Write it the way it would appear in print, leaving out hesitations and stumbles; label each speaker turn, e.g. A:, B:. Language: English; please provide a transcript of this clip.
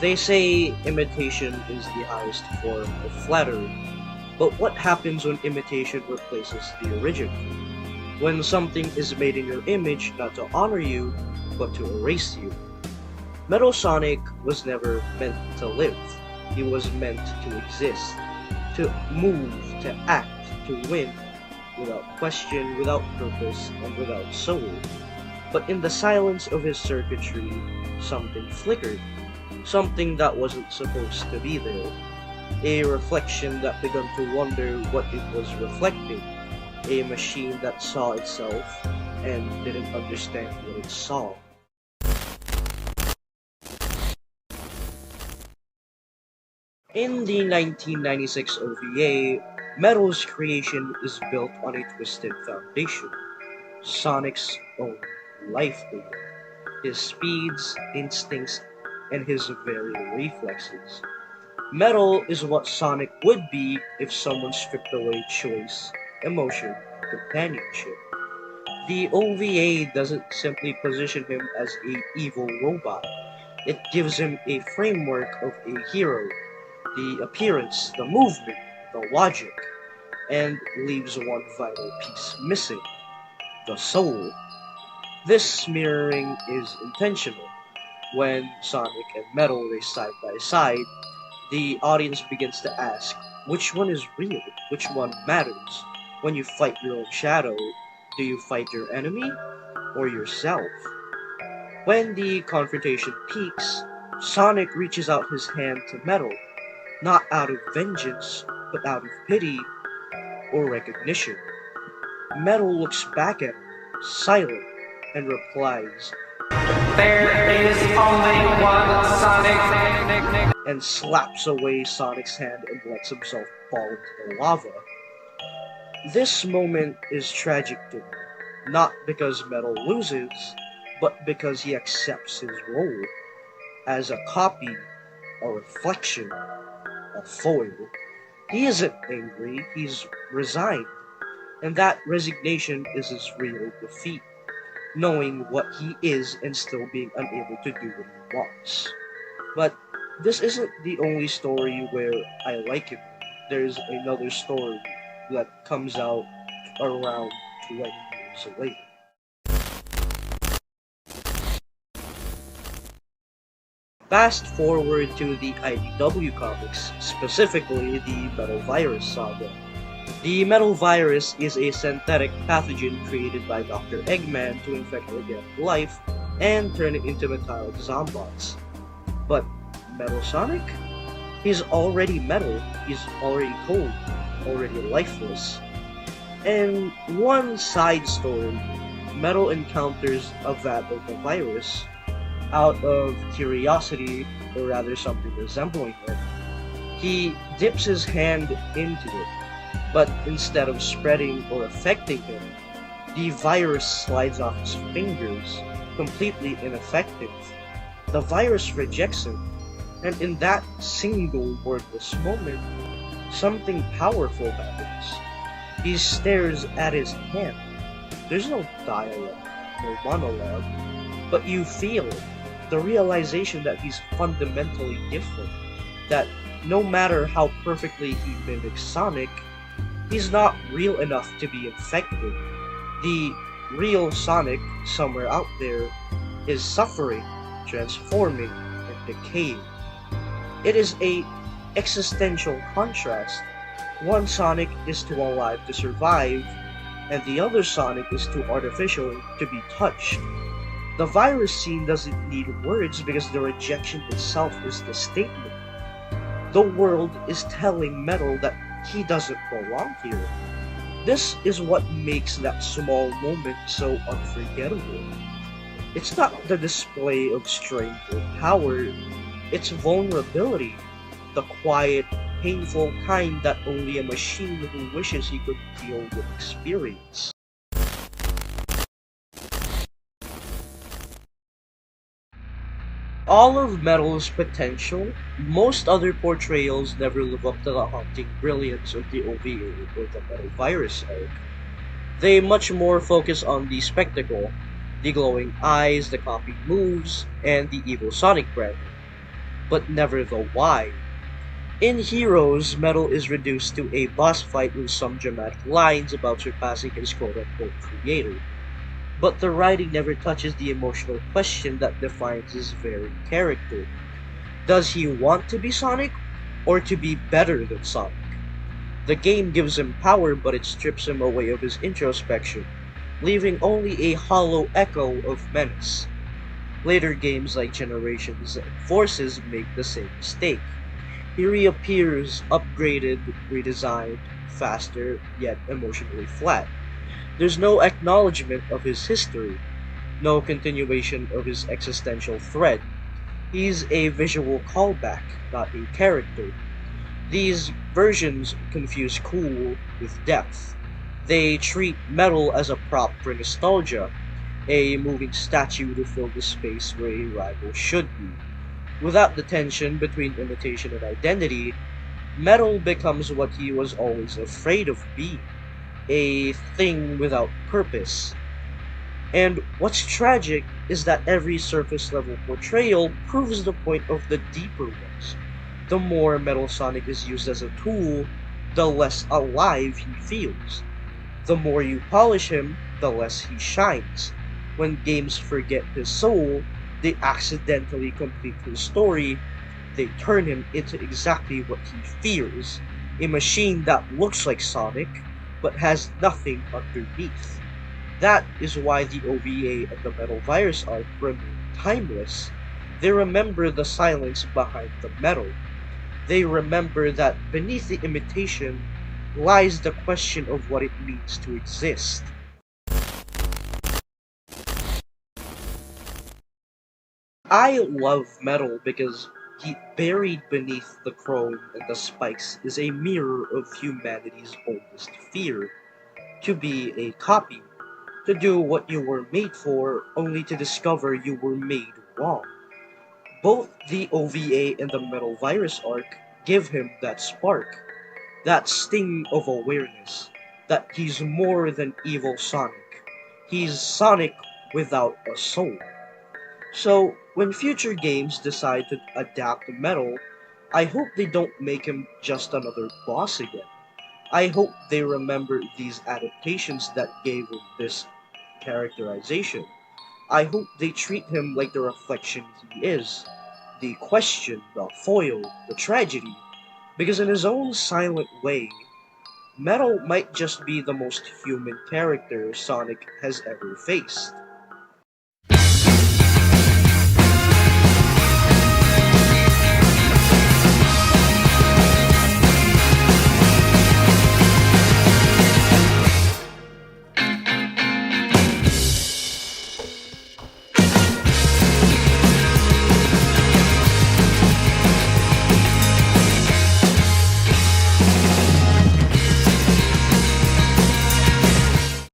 A: They say imitation is the highest form of flattery, but what happens when imitation replaces the original? When something is made in your image not to honor you, but to erase you? Metal Sonic was never meant to live. He was meant to exist, to move, to act, to win, without question, without purpose, and without soul. But in the silence of his circuitry, something flickered. Something that wasn't supposed to be there. A reflection that began to wonder what it was reflecting. A machine that saw itself and didn't understand what it saw. In the 1996 OVA, Metal's creation is built on a twisted foundation. Sonic's own life data, his speeds, instincts, and his very reflexes. Metal is what Sonic would be if someone stripped away choice, emotion, companionship. The OVA doesn't simply position him as an evil robot. It gives him a framework of a hero, the appearance, the movement, the logic, and leaves one vital piece missing, the soul. This mirroring is intentional. When Sonic and Metal race side by side, the audience begins to ask, which one is real? Which one matters? When you fight your own shadow, do you fight your enemy or yourself? When the confrontation peaks, Sonic reaches out his hand to Metal, not out of vengeance, but out of pity or recognition. Metal looks back at him, silent, and replies,
B: "There is only one Sonic,"
A: and slaps away Sonic's hand and lets himself fall into the lava. This moment is tragic to me, not because Metal loses, but because he accepts his role as a copy, a reflection, a foil. He isn't angry, he's resigned, and that resignation is his real defeat. Knowing what he is and still being unable to do what he wants. But this isn't the only story where I like him. There's another story that comes out around 20 years later. Fast forward to the IDW comics, specifically the Metal Virus saga. The Metal Virus is a synthetic pathogen created by Dr. Eggman to infect organic life and turn it into metallic zombots. But Metal Sonic? He's already metal, he's already cold, already lifeless. And one side story, Metal encounters a vat of the virus. Out of curiosity, or rather something resembling it, he dips his hand into it. But instead of spreading or affecting him, the virus slides off his fingers, completely ineffective. The virus rejects him, and in that single wordless moment, something powerful happens. He stares at his hand. There's no dialogue, no monologue, but you feel the realization that he's fundamentally different, that no matter how perfectly he mimics Sonic, he's not real enough to be infected. The real Sonic, somewhere out there, is suffering, transforming, and decaying. It is a existential contrast. One Sonic is too alive to survive, and the other Sonic is too artificial to be touched. The virus scene doesn't need words because the rejection itself is the statement. The world is telling Metal that he doesn't belong here. This is what makes that small moment so unforgettable. It's not the display of strength or power, it's vulnerability, the quiet, painful kind that only a machine who wishes he could feel would experience. All of Metal's potential, most other portrayals never live up to the haunting brilliance of the OVA or the Metal Virus arc. They much more focus on the spectacle, the glowing eyes, the copied moves, and the evil Sonic brand, but never the why. In Heroes, Metal is reduced to a boss fight with some dramatic lines about surpassing his quote-unquote creator. But the writing never touches the emotional question that defines his very character. Does he want to be Sonic, or to be better than Sonic? The game gives him power, but it strips him away of his introspection, leaving only a hollow echo of menace. Later games like Generations and Forces make the same mistake. He reappears upgraded, redesigned, faster, yet emotionally flat. There's no acknowledgement of his history, no continuation of his existential thread. He's a visual callback, not a character. These versions confuse cool with depth. They treat Metal as a prop for nostalgia, a moving statue to fill the space where a rival should be. Without the tension between imitation and identity, Metal becomes what he was always afraid of being, a thing without purpose. And what's tragic is that every surface level portrayal proves the point of the deeper ones. The more Metal Sonic is used as a tool, the less alive he feels. The more you polish him, the less he shines. When games forget his soul, they accidentally complete his story. They turn him into exactly what he fears, a machine that looks like Sonic, but has nothing underneath. That is why the OVA and the Metal Virus arc remain timeless. They remember the silence behind the metal. They remember that beneath the imitation lies the question of what it means to exist. I love Metal because he buried beneath the chrome and the spikes is a mirror of humanity's oldest fear, to be a copy, to do what you were made for only to discover you were made wrong. Both the OVA and the Metal Virus arc give him that spark, that sting of awareness, that he's more than evil Sonic. He's Sonic without a soul. So, when future games decide to adapt Metal, I hope they don't make him just another boss again. I hope they remember these adaptations that gave him this characterization. I hope they treat him like the reflection he is, the question, the foil, the tragedy, because in his own silent way, Metal might just be the most human character Sonic has ever faced.